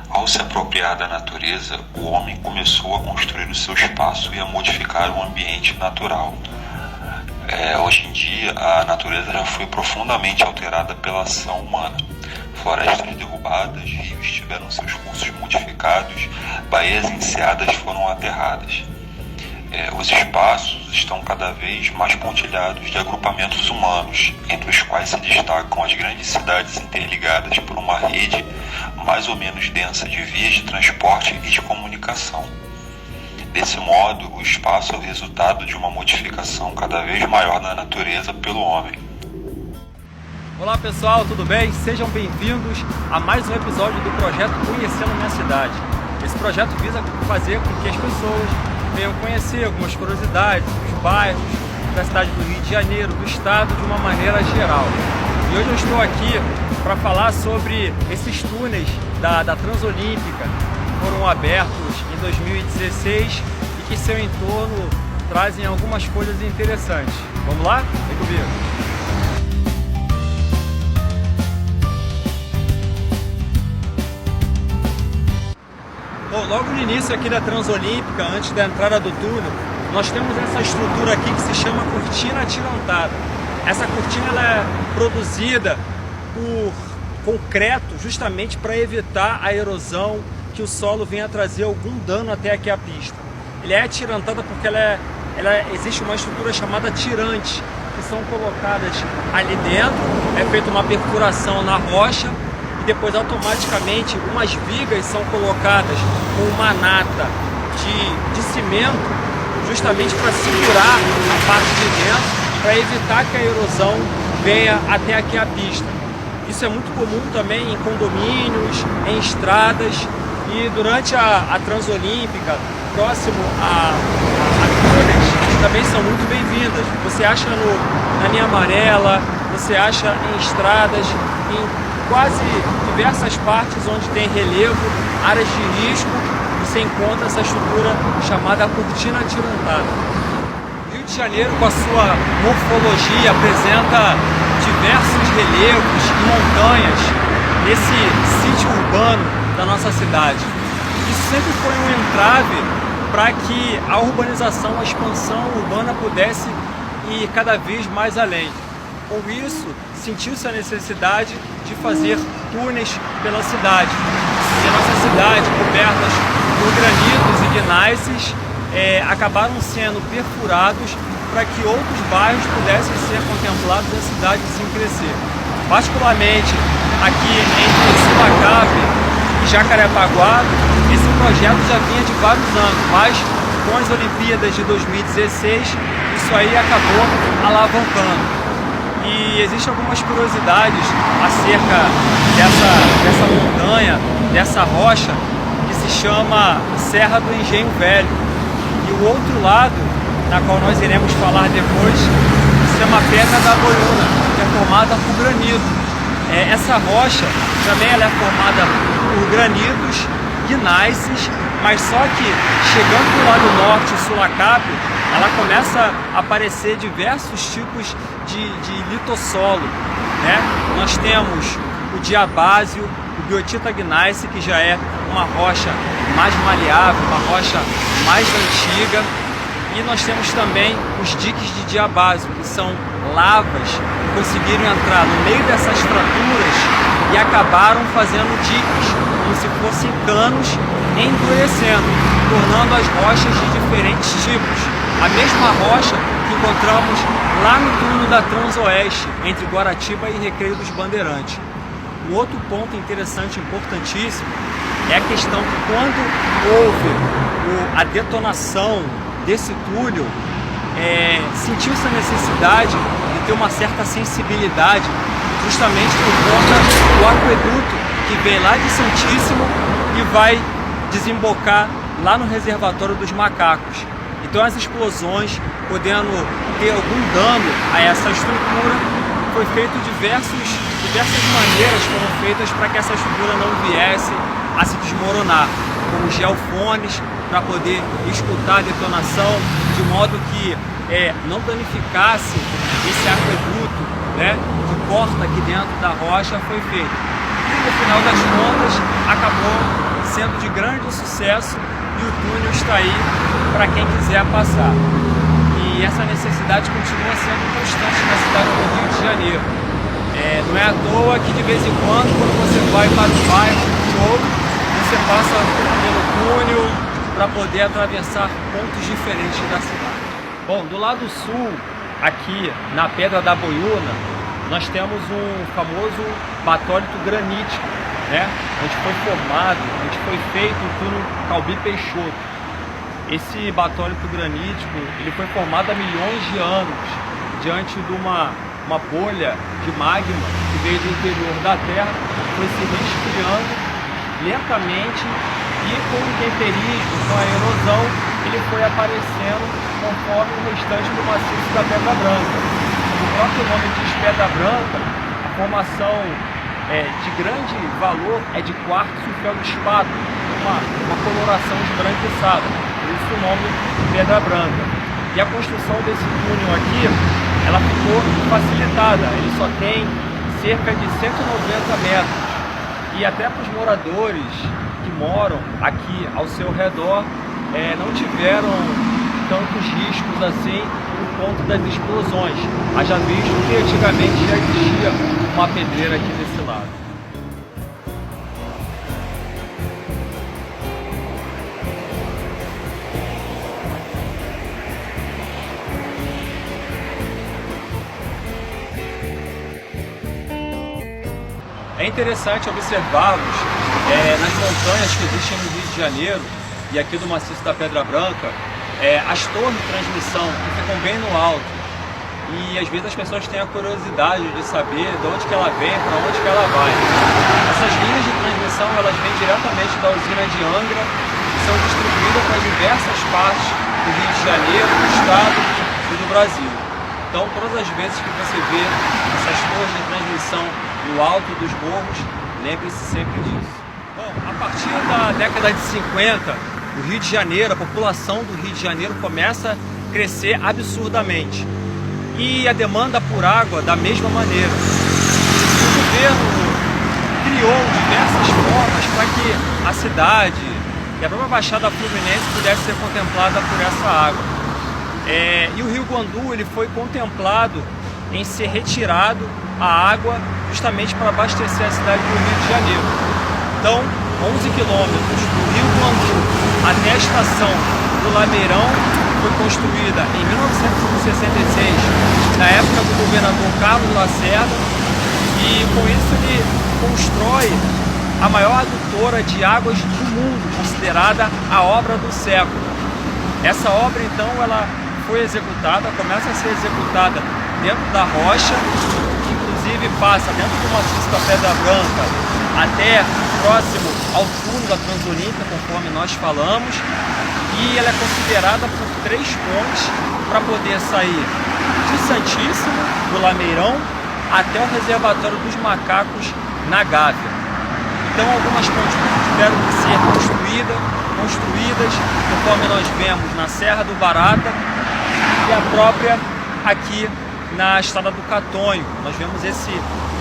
Ao se apropriar da natureza, o homem começou a construir o seu espaço e a modificar o ambiente natural. Hoje em dia, a natureza já foi profundamente alterada pela ação humana. Florestas derrubadas, rios tiveram seus cursos modificados, baías enseadas foram aterradas. Os espaços estão cada vez mais pontilhados de agrupamentos humanos, entre os quais se destacam as grandes cidades interligadas por uma rede mais ou menos densa de vias de transporte e de comunicação. Desse modo, o espaço é o resultado de uma modificação cada vez maior da natureza pelo homem. Olá pessoal, tudo bem? Sejam bem-vindos a mais um episódio do projeto Conhecendo Minha Cidade. Esse projeto visa fazer com que as pessoas venham conhecer algumas curiosidades dos bairros da cidade do Rio de Janeiro, do estado, de uma maneira geral. E hoje eu estou aqui para falar sobre esses túneis da Transolímpica que foram abertos em 2016 e que seu entorno trazem algumas coisas interessantes. Vamos lá? Vem comigo! Bom, logo no início aqui da Transolímpica, antes da entrada do túnel, nós temos essa estrutura aqui que se chama cortina atirantada. Essa cortina ela é produzida por concreto justamente para evitar a erosão, que o solo venha trazer algum dano até aqui a pista. Ele é atirantada porque existe uma estrutura chamada tirante, que são colocadas ali dentro, é feita uma perfuração na rocha e depois automaticamente umas vigas são colocadas com uma nata de cimento justamente para segurar a parte de dentro, para evitar que a erosão venha até aqui a pista. Isso é muito comum também em condomínios, em estradas e durante a Transolímpica, próximo a túneis, também são muito bem-vindas. Você acha na linha amarela, você acha em estradas, em quase diversas partes onde tem relevo, áreas de risco, você encontra essa estrutura chamada cortina atirantada. Rio de Janeiro, com a sua morfologia, apresenta diversos relevos e montanhas nesse sítio urbano da nossa cidade. Isso sempre foi um entrave para que a urbanização, a expansão urbana pudesse ir cada vez mais além. Com isso, sentiu-se a necessidade de fazer túneis pela cidade. E a nossa cidade, cobertas por granitos e gneisses, acabaram sendo perfurados para que outros bairros pudessem ser contemplados e a cidade assim crescer. Particularmente aqui entre Sorocaba e Jacarepaguá, esse projeto já vinha de vários anos, mas com as Olimpíadas de 2016 isso aí acabou alavancando. E existem algumas curiosidades acerca dessa montanha, dessa rocha, que se chama Serra do Engenho Velho. E o outro lado, na qual nós iremos falar depois, se chama Pedra da Boiuna, que é formada por granito. Essa rocha também ela é formada por granitos, gneisses, mas só que chegando do lado norte, Sulacap, ela começa a aparecer diversos tipos de litossolo, né? Nós temos o diabásio, o biotita gneiss, que já é uma rocha mais maleável, uma rocha mais antiga, e nós temos também os diques de diabásio, que são lavas que conseguiram entrar no meio dessas fraturas e acabaram fazendo diques, como se fossem canos, endurecendo, tornando as rochas de diferentes tipos. A mesma rocha que encontramos lá no túnel da Transoeste, entre Guaratiba e Recreio dos Bandeirantes. Um outro ponto interessante, importantíssimo, é a questão que quando houve a detonação desse túnel, sentiu-se a necessidade de ter uma certa sensibilidade, justamente por conta do aqueduto que vem lá de Santíssimo e vai desembocar lá no reservatório dos Macacos. Então as explosões, podendo ter algum dano a essa estrutura, foi feito diversas maneiras foram feitas para que essa estrutura não viesse a se desmoronar, como geofones para poder escutar a detonação, de modo que não danificasse esse aqueduto, né, que corta aqui dentro da rocha, foi feito. E no final das contas acabou sendo de grande sucesso e o túnel está aí para quem quiser passar. E essa necessidade continua sendo constante na cidade do Rio de Janeiro. Não é à toa que de vez em quando você vai para o bairro ou você passa pelo túnel para poder atravessar pontos diferentes da cidade. Bom, do lado sul, aqui na Pedra da Boiúna, nós temos um famoso batólito granítico, né? Onde foi formado, onde foi feito o túnel Calbi Peixoto. Esse batólito granítico, ele foi formado há milhões de anos, diante de uma bolha de magma que veio do interior da Terra, foi se resfriando lentamente e com o temperismo, com a erosão, ele foi aparecendo conforme o restante do maciço da Pedra Branca. O próprio nome diz Pedra Branca, a formação de grande valor é de quartzo e feldspato, uma coloração esbranquiçada, por isso o nome Pedra Branca. E a construção desse túnel aqui, ela ficou facilitada, ele só tem cerca de 190 metros. E até para os moradores que moram aqui ao seu redor, não tiveram tantos riscos assim por conta das explosões. Haja visto que antigamente já existia uma pedreira aqui desse lado. É interessante observarmos nas montanhas que existem no Rio de Janeiro e aqui do maciço da Pedra Branca, as torres de transmissão que ficam bem no alto. E às vezes as pessoas têm a curiosidade de saber de onde que ela vem, para onde que ela vai. Essas linhas de transmissão, elas vêm diretamente da usina de Angra e são distribuídas para diversas partes do Rio de Janeiro, do estado e do Brasil. Então, todas as vezes que você vê essas torres de transmissão no alto dos morros, lembre-se sempre disso. Bom, a partir da década de 50, o Rio de Janeiro, a população do Rio de Janeiro começa a crescer absurdamente. E a demanda por água da mesma maneira. O governo criou diversas formas para que a cidade e a própria Baixada Fluminense pudesse ser contemplada por essa água. E o Rio Guandu ele foi contemplado em ser retirado a água justamente para abastecer a cidade do Rio de Janeiro. Então, 11 quilômetros do Rio Guandu até a estação do Lameirão foi construída em 1966, na época do governador Carlos Lacerda, e com isso ele constrói a maior adutora de águas do mundo, considerada a obra do século. Essa obra, então, ela foi executada, começa a ser executada dentro da rocha, que inclusive passa dentro do maciço da Pedra Branca até próximo ao túnel da Transolímpica, conforme nós falamos, e ela é considerada por 3 pontes para poder sair de Santíssimo, do Lameirão, até o reservatório dos Macacos na Gávea. Então algumas pontes tiveram que ser construídas, conforme nós vemos na Serra do Barata e a própria aqui na Estrada do Catonho. Nós vemos esse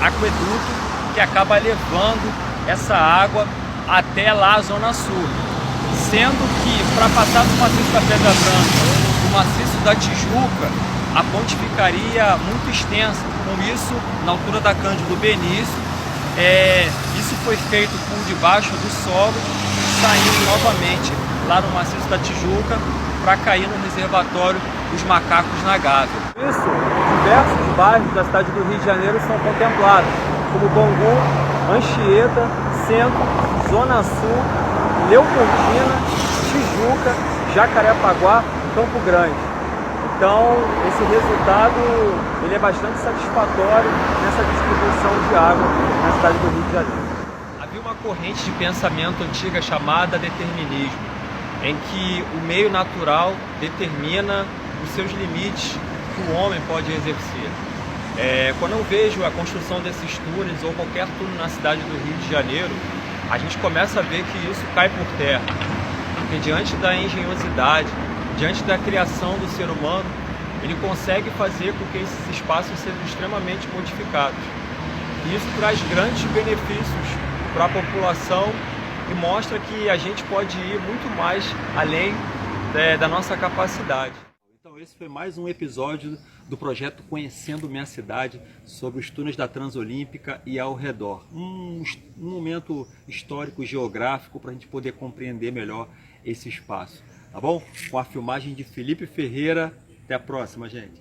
aqueduto que acaba levando essa água até lá a Zona Sul. Sendo que para passar do maciço da Pedra Branca, do maciço da Tijuca, a ponte ficaria muito extensa. Com isso, na altura da Cândido Benício, isso foi feito por debaixo do solo, saindo novamente lá no maciço da Tijuca para cair no reservatório dos Macacos na Gávea. Isso, diversos bairros da cidade do Rio de Janeiro são contemplados, como Bangu, Anchieta, Centro, Zona Sul, Leopoldina, Tijuca, Jacarepaguá, Campo Grande. Então, esse resultado ele é bastante satisfatório nessa distribuição de água na cidade do Rio de Janeiro. Havia uma corrente de pensamento antiga chamada determinismo, em que o meio natural determina os seus limites que o homem pode exercer. Quando eu vejo a construção desses túneis ou qualquer túnel na cidade do Rio de Janeiro, a gente começa a ver que isso cai por terra, porque diante da engenhosidade, diante da criação do ser humano, ele consegue fazer com que esses espaços sejam extremamente modificados. E isso traz grandes benefícios para a população e que mostra que a gente pode ir muito mais além da nossa capacidade. Então esse foi mais um episódio do projeto Conhecendo Minha Cidade, sobre os túneis da Transolímpica e ao redor. Um momento histórico e geográfico para a gente poder compreender melhor esse espaço. Tá bom? Com a filmagem de Felipe Ferreira. Até a próxima, gente.